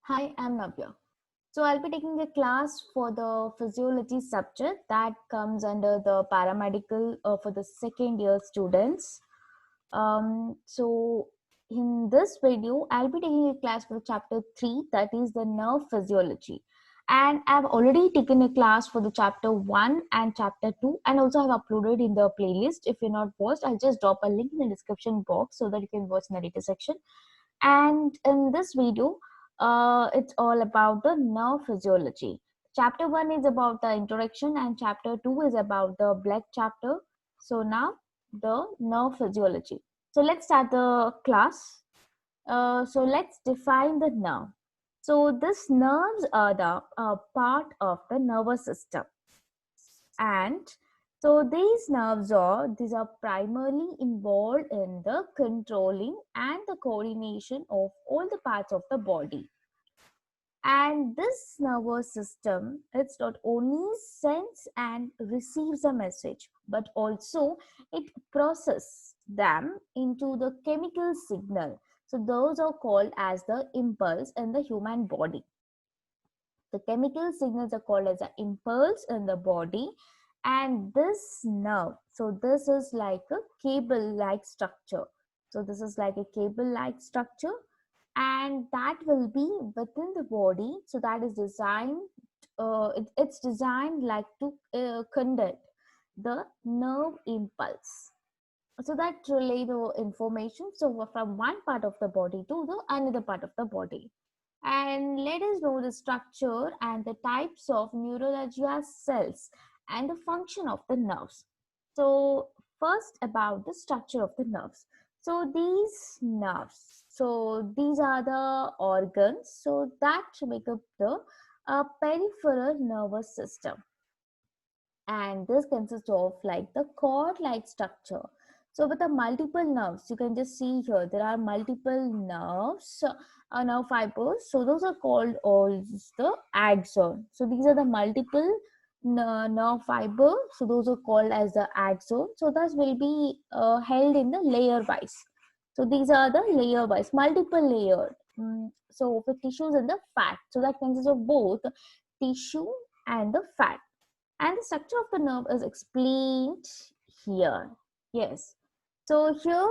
Hi, I'm Navya. So I'll be taking a class for the physiology subject that comes under the paramedical for the second year students. So in this video, I'll be taking a class for chapter 3, that is the nerve physiology. And I've already taken a class for the chapter 1 and chapter 2, and also have uploaded in the playlist. If you're not watched, I'll just drop a link in the description box so that you can watch in the later section. And in this video, it's all about the nerve physiology. Chapter 1 is about the introduction, and chapter 2 is about the blood chapter. So now the nerve physiology. So let's start the class. So let's define the nerve. So these nerves are the part of the nervous system, and so these are primarily involved in the controlling and the coordination of all the parts of the body. And this nervous system, it's not only sends and receives a message, but also it processes them into the chemical signal. So those are called as the impulse in the human body. The chemical signals are called as an impulse in the body. And this nerve, so this is like a cable like structure. So this is like a cable like structure, and that will be within the body. So that is designed, it's designed like to conduct the nerve impulse, so that relay the information so from one part of the body to the another part of the body. And let us know the structure and the types of neurologia cells and the function of the nerves. So first about the structure of the nerves. So these nerves, so these are the organs so that make up the peripheral nervous system, and this consists of like the cord like structure. So with the multiple nerves, you can just see here there are multiple nerves, nerve fibers, so those are called all the axon. So these are the multiple nerve fiber, so those are called as the axon. So that will be held in the layer wise. So these are the layer wise, multiple layered. So for tissues and the fat, so that consists of both tissue and the fat, and the structure of the nerve is explained here. Yes. So here,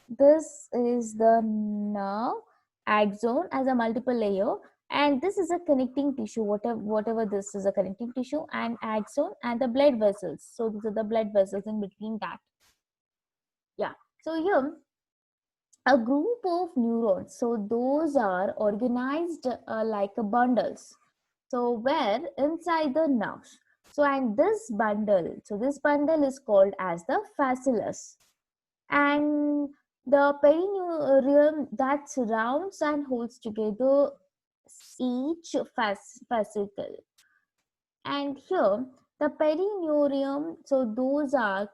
this is the nerve axon as a multiple layer, and this is a connecting tissue, whatever this is a connecting tissue, and axon and the blood vessels. So these are the blood vessels in between that. Yeah. So here, a group of neurons. So those are organized like a bundles. So where inside the nerves. So and this bundle is called as the fasciculus. And the perineurium that surrounds and holds together each fascicle. And here the perineurium, so those are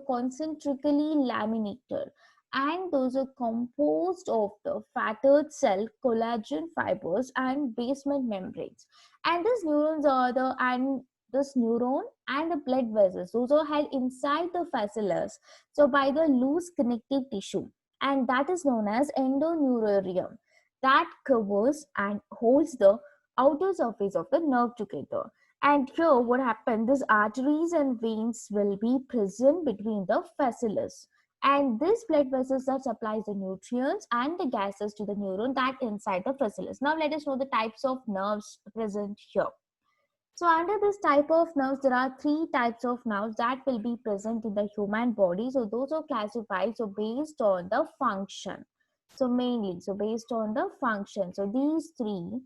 concentrically laminated, and those are composed of the fatted cell collagen fibers and basement membranes. And these neurons are the and this neuron and the blood vessels, those are held inside the fasciculus, so by the loose connective tissue, and that is known as endoneurarium, that covers and holds the outer surface of the nerve together. And here what happened, these arteries and veins will be present between the fasciculus, and this blood vessels that supplies the nutrients and the gases to the neuron that inside the fasciculus. Now let us know the types of nerves present here. So under this type of nerves, there are three types of nerves that will be present in the human body. So those are classified so based on the function. So mainly, so based on the function. So these three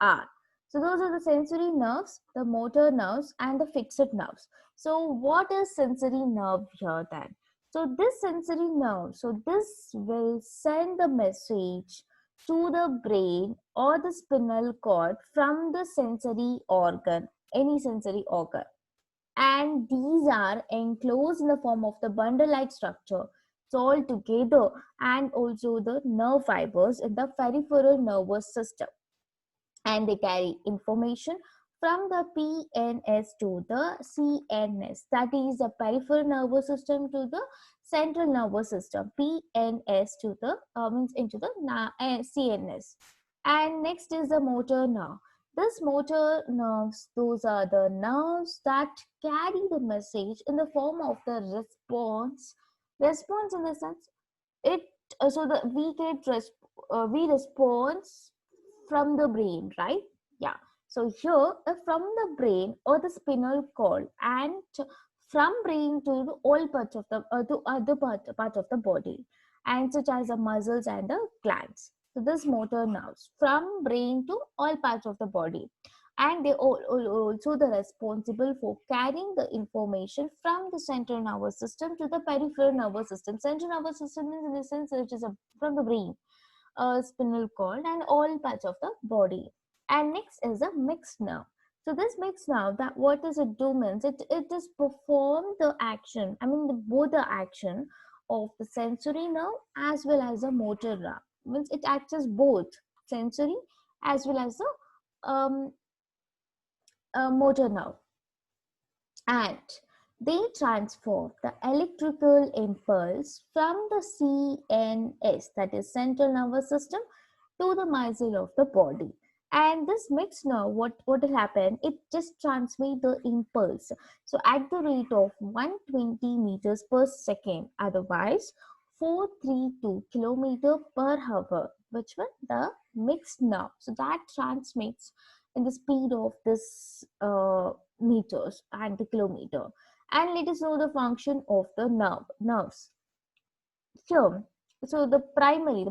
are. So those are the sensory nerves, the motor nerves, and the fixed nerves. So what is sensory nerve here then? So this sensory nerve, so this will send the message to the brain or the spinal cord from the sensory organ, any sensory organ. And these are enclosed in the form of the bundle-like structure. So all together, and also the nerve fibers in the peripheral nervous system, and they carry information from the PNS to the CNS, that is the peripheral nervous system to the central nervous system, PNS to the means into the CNS. And next is the motor nerve. This motor nerves, those are the nerves that carry the message in the form of the response. Response in the sense it so the we get we response from the brain, right? Yeah. So here from the brain or the spinal cord and from brain to the all parts of the to other part of the body, and such as the muscles and the glands. So this motor nerves from brain to all parts of the body, and they also the responsible for carrying the information from the central nervous system to the peripheral nervous system. Central nervous system is in the sense which is from the brain, spinal cord, and all parts of the body. And next is the mixed nerve. So this mixed nerve, that what does it do means it just perform the action. I mean both the action of the sensory nerve as well as the motor nerve. Means it acts as both sensory as well as the um, motor nerve, and they transform the electrical impulse from the CNS, that is central nervous system, to the muscle of the body. And this mixed nerve, what will happen, it just transmit the impulse so at the rate of 120 meters per second, otherwise 432 kilometer per hour, which was the mixed nerve. So that transmits in the speed of this meters and the kilometer. And let us know the function of the nerves here. So the primary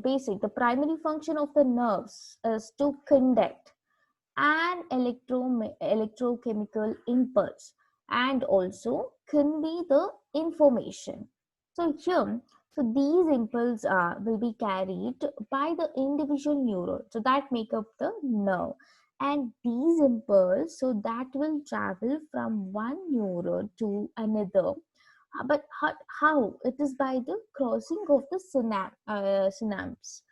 function of the nerves is to conduct an electrochemical impulse and also convey the information. So here, so these impulses will be carried by the individual neuron, so that make up the nerve. And these impulses, so that will travel from one neuron to another. But how? It is by the crossing of the synapse,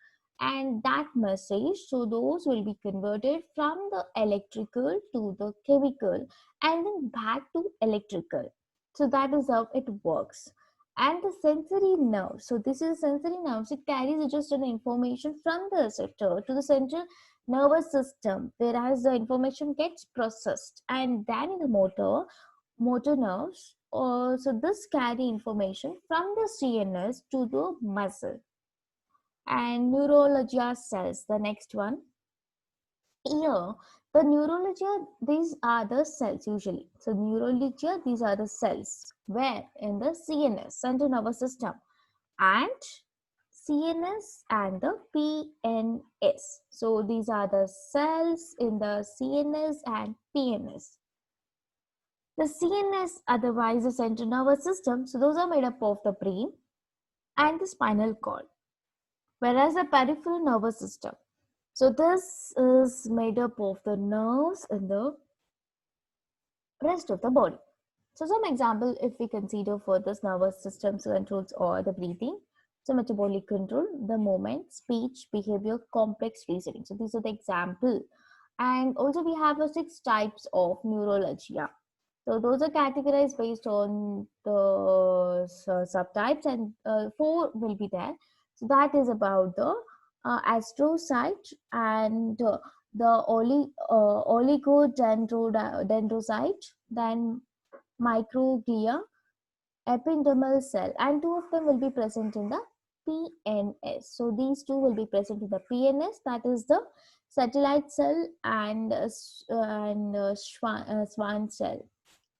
and that message, so those will be converted from the electrical to the chemical and then back to electrical. So that is how it works. And the sensory nerve, so this is sensory nerves, it carries just an information from the receptor to the central nervous system, whereas the information gets processed and then in the motor nerves, so this carry information from the CNS to the muscle. And neurologia cells, the next one. Here, the neurologia, these are the cells usually. So neurologia, these are the cells where in the CNS, central nervous system, and CNS and the PNS. So these are the cells in the CNS and PNS. The CNS, otherwise the central nervous system, so those are made up of the brain and the spinal cord, whereas the peripheral nervous system, so this is made up of the nerves in the rest of the body. So some example, if we consider for this nervous system controls or the breathing, so metabolic control, the movement, speech, behavior, complex reasoning. So these are the example. And also we have 6 types of neurologia. So those are categorized based on the subtypes, and 4 will be there. So that is about the astrocyte and the oligodendrocyte, then microglia, ependymal cell, and 2 of them will be present in the PNS. So these 2 will be present in the PNS, that is the satellite cell and Schwann cell.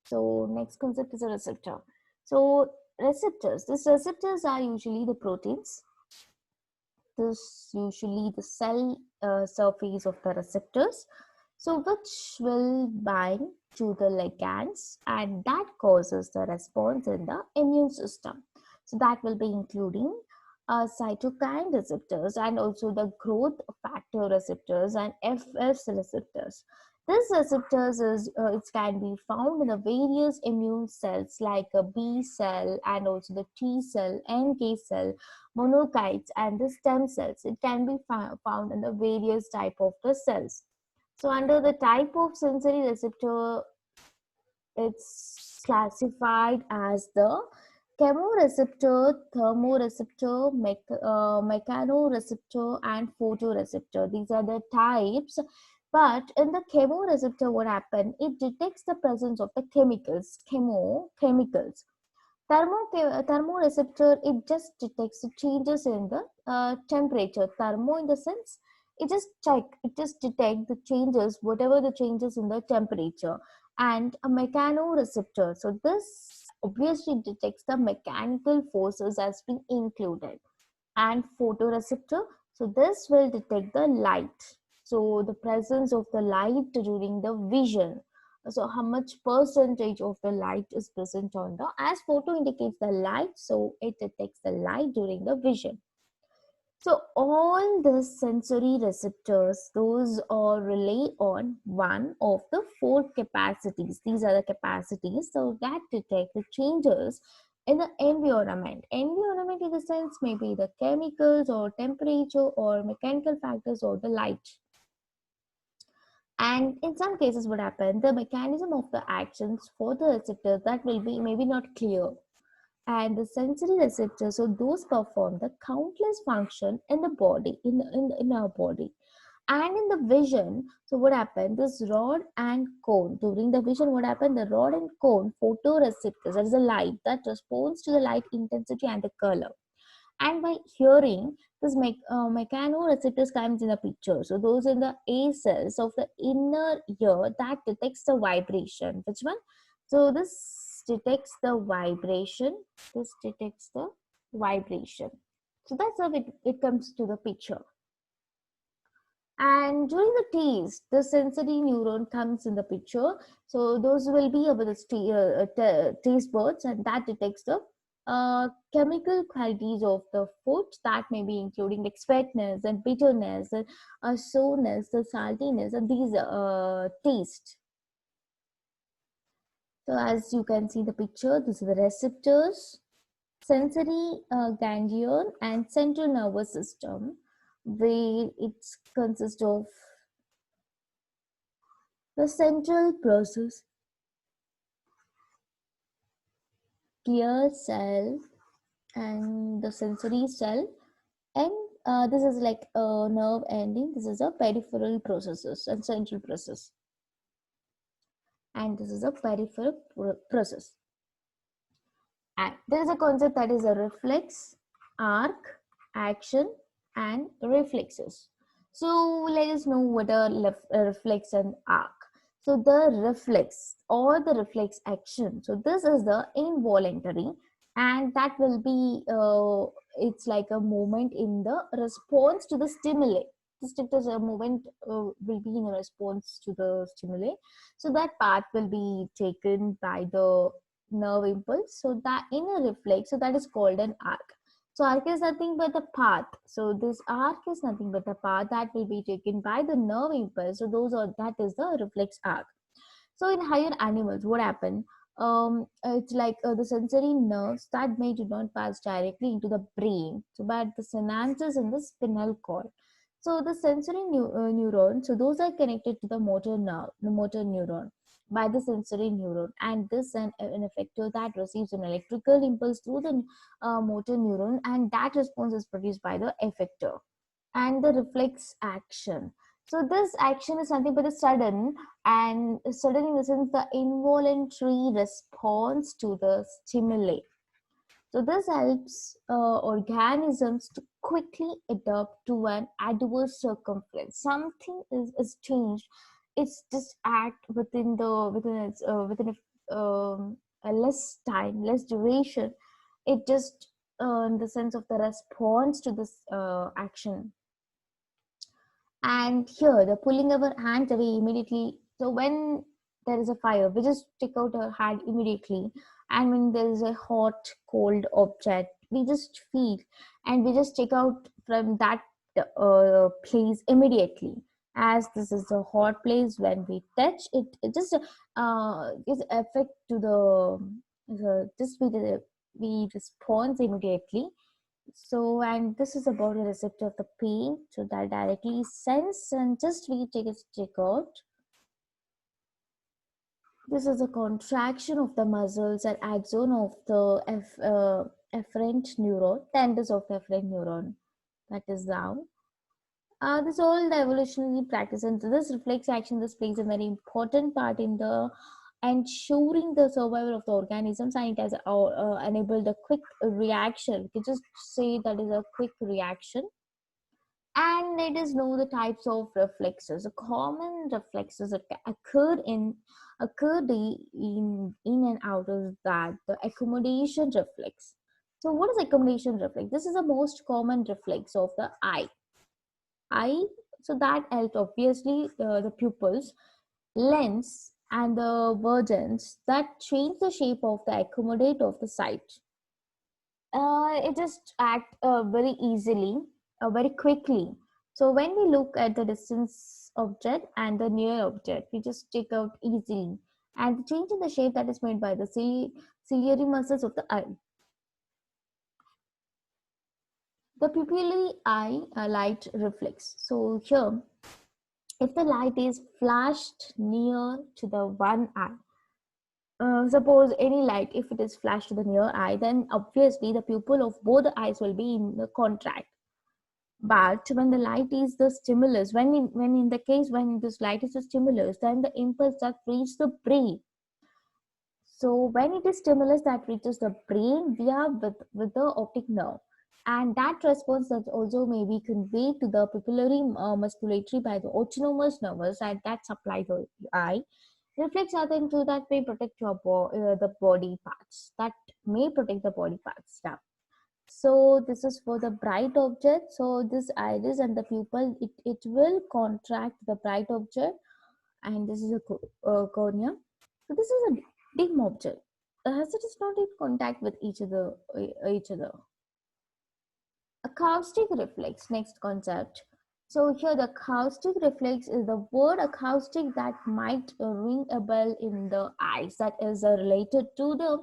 So next concept is a receptor. So receptors, these receptors are usually the proteins. This usually the cell surface of the receptors, so which will bind to the ligands, and that causes the response in the immune system. So that will be including cytokine receptors and also the growth factor receptors and FS receptors. This receptors it can be found in the various immune cells like a B cell and also the T cell, NK cell, monocytes, and the stem cells. It can be found in the various type of the cells. So under the type of sensory receptor, it's classified as the chemoreceptor, thermoreceptor, mechanoreceptor, and photoreceptor. These are the types. But in the chemoreceptor, what happened? It detects the presence of the chemicals. Thermoreceptor, it just detects the changes in the temperature. Thermo in the sense, it just detect the changes, whatever the changes in the temperature. And a mechanoreceptor, so this obviously detects the mechanical forces as being included. And photoreceptor, so this will detect the light, so the presence of the light during the vision. So how much percentage of the light is present on the, as photo indicates the light, so it detects the light during the vision. So all the sensory receptors, those are rely on one of the four capacities. These are the capacities, so that detect the changes in the environment. Environment in the sense maybe the chemicals or temperature or mechanical factors or the light. And in some cases what happens, the mechanism of the actions for the receptors that will be maybe not clear. And the sensory receptors, so those perform the countless function in the body, in our body. And in the vision, so what happened, this rod and cone, during the vision what happened, the rod and cone photoreceptors, that is the light that responds to the light intensity and the color. And by hearing, this mechanoreceptors comes in the picture, so those in the A cells of the inner ear that detects the vibration. Which one? So this detects the vibration. This detects the vibration. So that's how it comes to the picture. And during the taste, the sensory neuron comes in the picture. So those will be about the taste buds, and that detects the chemical qualities of the food, that may be including like sweetness and bitterness and sourness, the saltiness, and these taste. So as you can see the picture, these are the receptors, sensory ganglion, and central nervous system, where it consists of the central process, clear cell, and the sensory cell, and this is like a nerve ending. This is a peripheral processes and central process, and this is a peripheral process. And there is a concept that is a reflex, arc, action, and reflexes. So let us know what a reflex and arc. So the reflex or the reflex action. So this is the involuntary, and that will be it's like a movement in the response to the stimuli. This is a movement will be in response to the stimuli. So that part will be taken by the nerve impulse. So that in a reflex, so that is called an arc. So arc is nothing but the path. So this arc is nothing but the path that will be taken by the nerve impulse. So that is the reflex arc. So in higher animals, what happened? It's like the sensory nerves that may do not pass directly into the brain, so but the synapses in the spinal cord. So the sensory neurons, so those are connected to the motor nerve, the motor neuron, by the sensory neuron, and this an effector that receives an electrical impulse through the motor neuron, and that response is produced by the effector. And the reflex action, so this action is nothing but a sudden, and sudden in the sense the involuntary response to the stimuli. So this helps organisms to quickly adapt to an adverse circumstance. Something is changed. It's just act within a less time, less duration. It just in the sense of the response to this action. And here, the pulling our hands away immediately. So when there is a fire, we just take out our hand immediately. And when there is a hot, cold object, we just feel and we just take out from that place immediately. As this is a hot place, when we touch it, it just gives effect to just we respond immediately. So, and this is about the receptor of the pain, so that directly sense, and just we take a check out. This is a contraction of the muscles and axon of the efferent neuron, tendons of the efferent neuron. That is now. This all the evolutionary practice, and this reflex action, this plays a very important part in the ensuring the survival of the organisms, and it has enabled a quick reaction. We can just say that is a quick reaction. And let us know the types of reflexes. A common reflexes that occurred in and out is that the accommodation reflex. So what is accommodation reflex? This is the most common reflex of the eye. So that helps obviously the pupils, lens, and the versions that change the shape of the accommodate of the sight. It just act very easily, very quickly. So when we look at the distance object and the near object, we just take out easily. And the change in the shape that is made by the ciliary muscles of the eye. The pupillary eye light reflex. So here, if the light is flashed near to the one eye, suppose any light, if it is flashed to the near eye, then obviously the pupil of both the eyes will be in the contract. But when the light is the stimulus, when in the case when this light is the stimulus, then the impulse that reaches the brain. So when it is stimulus that reaches the brain via with the optic nerve, and that response that also may be conveyed to the pupillary musculatory by the autonomous nervous, and that supply the eye. Reflex are the two that may protect your the body parts. That may protect the body parts. Now, so this is for the bright object. So this iris and the pupil, it will contract the bright object, and this is a cornea. So this is a dim object as it is not in contact with each other. Acoustic reflex, next concept. So here the acoustic reflex is the word acoustic that might ring a bell in the eyes, that is related to the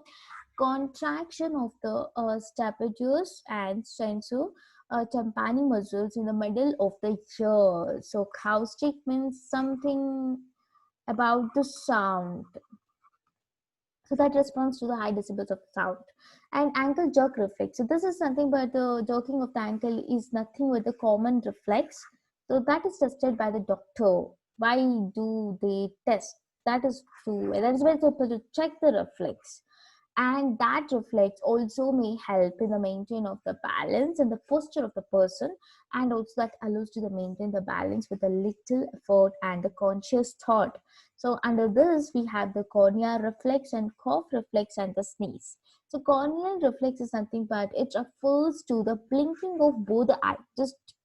contraction of the stapedius and sensu tympani muscles in the middle of the ear. So acoustic means something about the sound. So that responds to the high decibels of sound. And ankle jerk reflex. So this is something, but the jerking of the ankle is nothing but the common reflex. So that is tested by the doctor. Why do they test? That is that is why to check the reflex. And that reflex also may help in the maintain of the balance and the posture of the person, and also that allows to the maintain the balance with a little effort and the conscious thought. So under this we have the corneal reflex and cough reflex and the sneeze. So corneal reflex is nothing but it refers to the blinking of both the eye,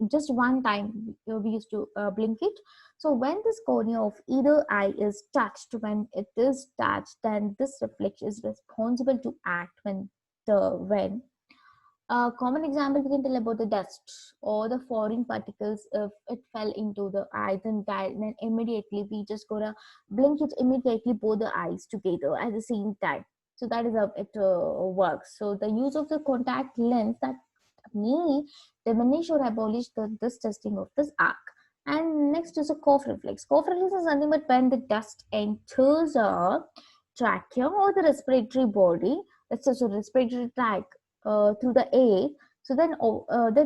just one time we used to blink it. So when this cornea of either eye is touched, when it is touched, then this reflex is responsible to act when a common example we can tell about the dust or the foreign particles. If it fell into the eye, then immediately we just gonna blink it immediately both the eyes together at the same time. So that is how it works. So the use of the contact lens that may diminish or abolish this testing of this arc. And next is a cough reflex. Cough reflex is nothing but when the dust enters a trachea or the respiratory body, that's also respiratory tract through the air. So then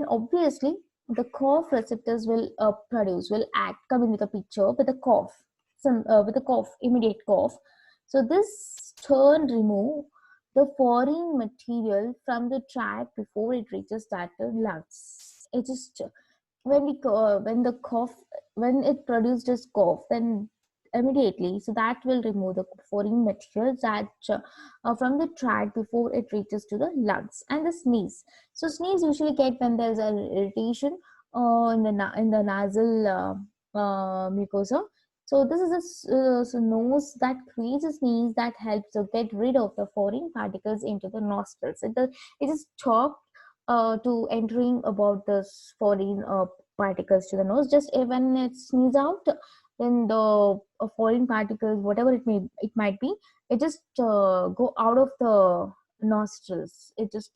obviously the cough receptors will come into the picture with a cough, with a cough, immediate cough. So this turn remove the foreign material from the tract before it reaches that lungs. It just when the cough, when it produced this cough, then immediately, so that will remove the foreign materials that from the tract before it reaches to the lungs. And the sneeze. So sneeze usually get when there's an irritation in the nasal mucosa. So this is a nose that creates a sneeze that helps to get rid of the foreign particles into the nostrils. It is stopped to entering about the foreign particles to the nose. Just when it sneeze out, then the foreign particles, whatever it might be, it just go out of the nostrils. It just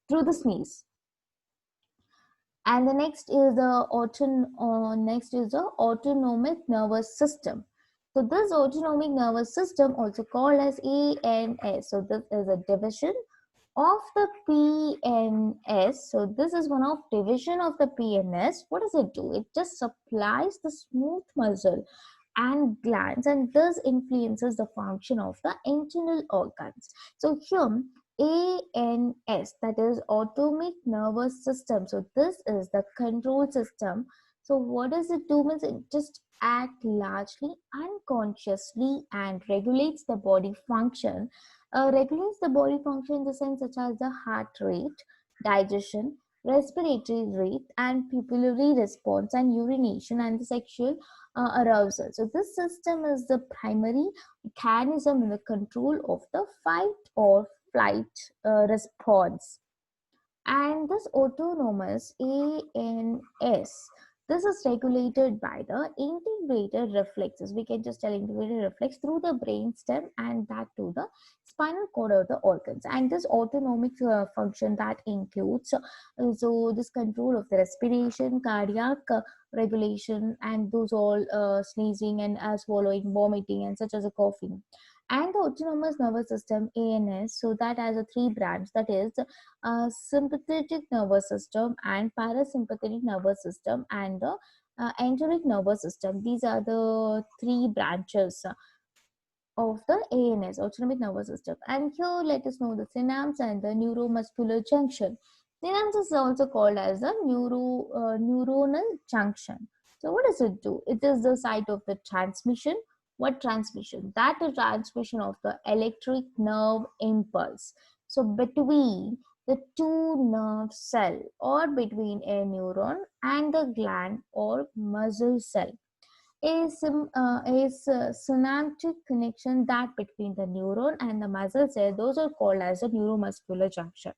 through the sneeze. And the next is the autonomic nervous system. So this autonomic nervous system, also called as ANS. So this is a division of the PNS. So this is one of division of the PNS. What does it do? It just supplies the smooth muscle and glands, and thus influences the function of the internal organs. So here ANS, that is autonomic nervous system. So this is the control system. So what does it do? Means it just act largely unconsciously and regulates the body function. Regulates the body function in the sense such as the heart rate, digestion, respiratory rate, and pupillary response, and urination, and the sexual arousal. So this system is the primary mechanism in the control of the fight or flight response. And this autonomous ANS, this is regulated by the integrated reflexes. We can just tell integrated reflex through the brain stem and that to the spinal cord or the organs. And this autonomic function that includes so this control of the respiration, cardiac regulation, and those all sneezing and swallowing, vomiting, and such as a coughing. And the autonomous nervous system ANS, so that has a three branch, that is sympathetic nervous system and parasympathetic nervous system and the enteric nervous system. These are the three branches of the ANS, autonomic nervous system. And here let us know the synapse and the neuromuscular junction. Synapse is also called as the neuronal junction. So what does it do? It is the site of the transmission. What transmission? That is transmission of the electric nerve impulse. So between the two nerve cell or between a neuron and the gland or muscle cell. A synaptic connection that between the neuron and the muscle cell, those are called as the neuromuscular junction.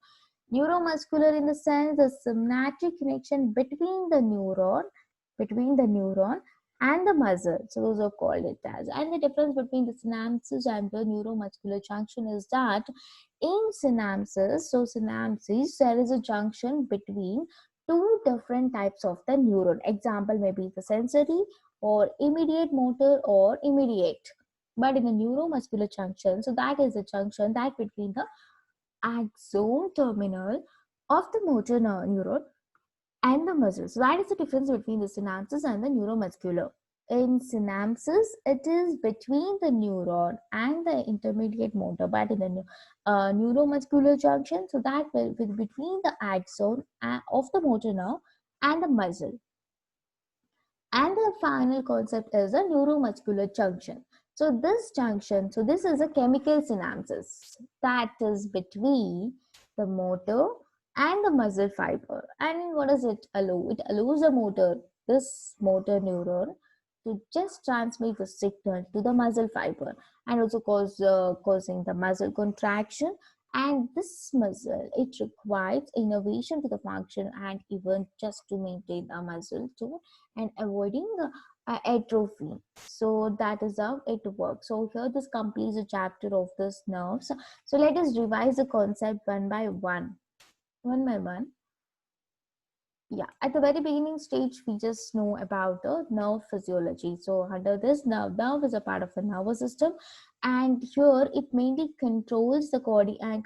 Neuromuscular in the sense the synaptic connection between the neuron and the muscle. So those are called it as. And the difference between the synapses and the neuromuscular junction is that in synapses, so synapses, there is a junction between two different types of the neuron. Example may be the sensory or immediate motor or immediate. But in the neuromuscular junction, so that is the junction that between the axon terminal of the motor neuron and the muscle. So that is the difference between the synapses and the neuromuscular. In synapses, it is between the neuron and the intermediate motor, but in the neuromuscular junction, so that will be between the axon of the motor nerve and the muscle. And the final concept is a neuromuscular junction. So this junction, so this is a chemical synapses that is between the motor and the muscle fiber. And what does it allow? It allows the motor, this motor neuron, to just transmit the signal to the muscle fiber and also causing the muscle contraction. And this muscle, it requires innervation to the function and even just to maintain the muscle too, and avoiding atrophy. So that is how it works. So here this completes a chapter of this nerves. So let us revise the concept one by one. Yeah, at the very beginning stage, we just know about the nerve physiology. So under this, nerve is a part of the nervous system, and here it mainly controls the coordinate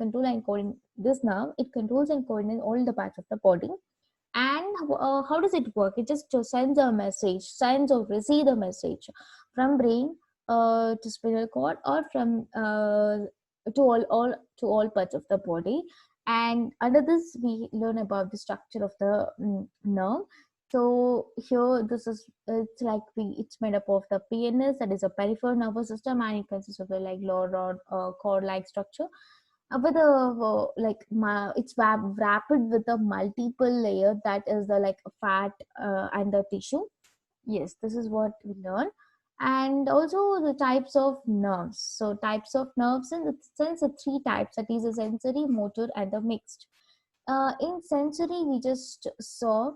this nerve. It controls and coordinates all the parts of the body. And how does it work? It just sends a message, sends or receive the message from brain to spinal cord, or from to all parts of the body. And under this we learn about the structure of the nerve. So here this is, it's made up of the PNS, that is a peripheral nervous system, and it consists of a like lower rod cord like structure with a it's wrapped with a multiple layer, that is the like fat and the tissue. Yes, this is what we learn. And also the types of nerves. So types of nerves in the sense of three types, that is a sensory, motor, and the mixed. In sensory we just saw,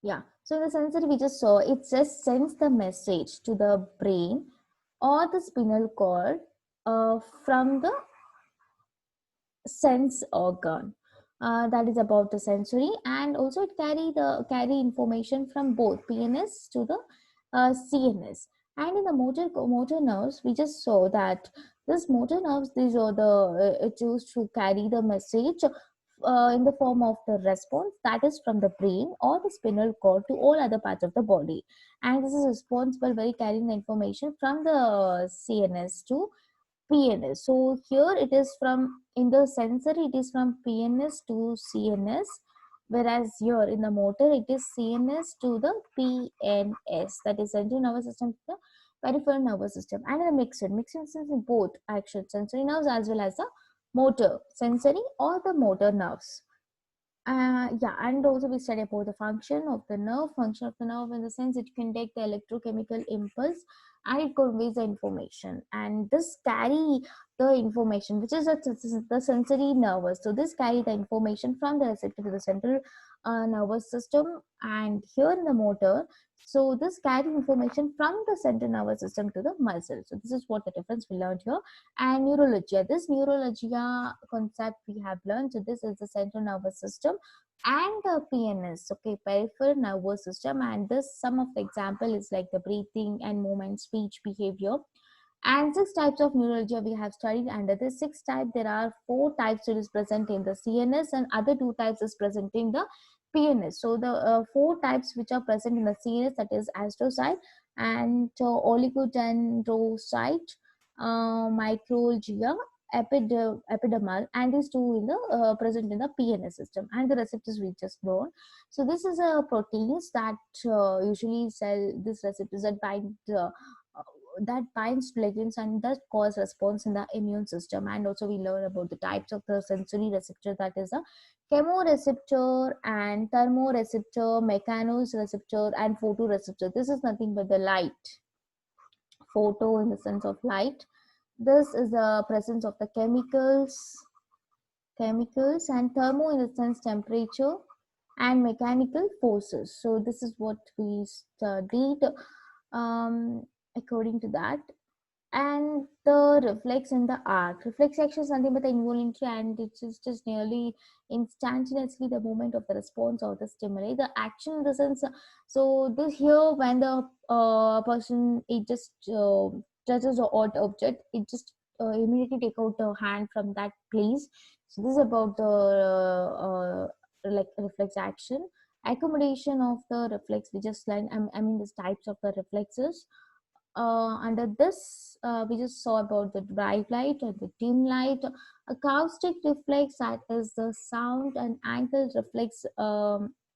yeah, so in the sensory we just saw it just sends the message to the brain or the spinal cord from the sense organ, that is about the sensory. And also it carry information from both PNS to the CNS. And in the motor nerves, we just saw that this motor nerves, these are the it's used to carry the message in the form of the response that is from the brain or the spinal cord to all other parts of the body, and this is responsible by carrying the information from the CNS to PNS. So here it is from, in the sensory it is from PNS to CNS, whereas here in the motor it is CNS to the PNS, that is central nervous system to the peripheral nervous system. And in the mixed sense in both action sensory nerves as well as the motor sensory or the motor nerves. Yeah, and also we study about the function of the nerve in the sense it can take the electrochemical impulse and it conveys the information. And this carry the information, which is the sensory nervous. So this carry the information from the receptor to the central nervous system. And here in the motor, so this carry information from the central nervous system to the muscle. So this is what the difference we learned here. And neurologia, this neurologia concept we have learned. So this is the central nervous system and the PNS, okay, peripheral nervous system. And this some of the example is like the breathing and movement, speech, behavior. And six types of neurology we have studied. Under the six type, there are four types that is present in the CNS and other two types is present in the PNS. So the four types which are present in the CNS, that is astrocyte and oligodendrocyte, microglia, epidermal, and these two in the present in the PNS system, and the receptors we just known. So this is a proteins that usually cell this receptors that binds to ligands and thus cause response in the immune system. And also we learn about the types of the sensory receptor, that is a chemoreceptor and thermoreceptor, mechanoreceptor, and photoreceptor. This is nothing but the light. Photo in the sense of light. This is the presence of the chemicals, and thermo in the sense temperature, and mechanical forces. So this is what we studied um, according to that. And the reflex in the arc. Reflex action is nothing but the involuntary, and it is just nearly instantaneously the moment of the response or the stimuli. The action in the sense, so this here when the person it just touches the odd object, it just immediately take out the hand from that place. So this is about the like reflex action. Accommodation of the reflex, we just learned. I mean, the types of the reflexes. Under this, we just saw about the bright light or the dim light, acoustic reflex, that is the sound and angle reflex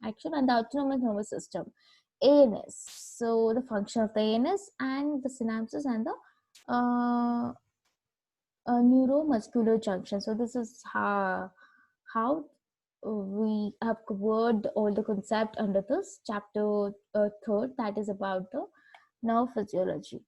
action, and the autonomous nervous system, ANS. So the function of the ANS and the synapses and the neuromuscular junction. So this is how we have covered all the concept under this chapter third, that is about the nerve physiology.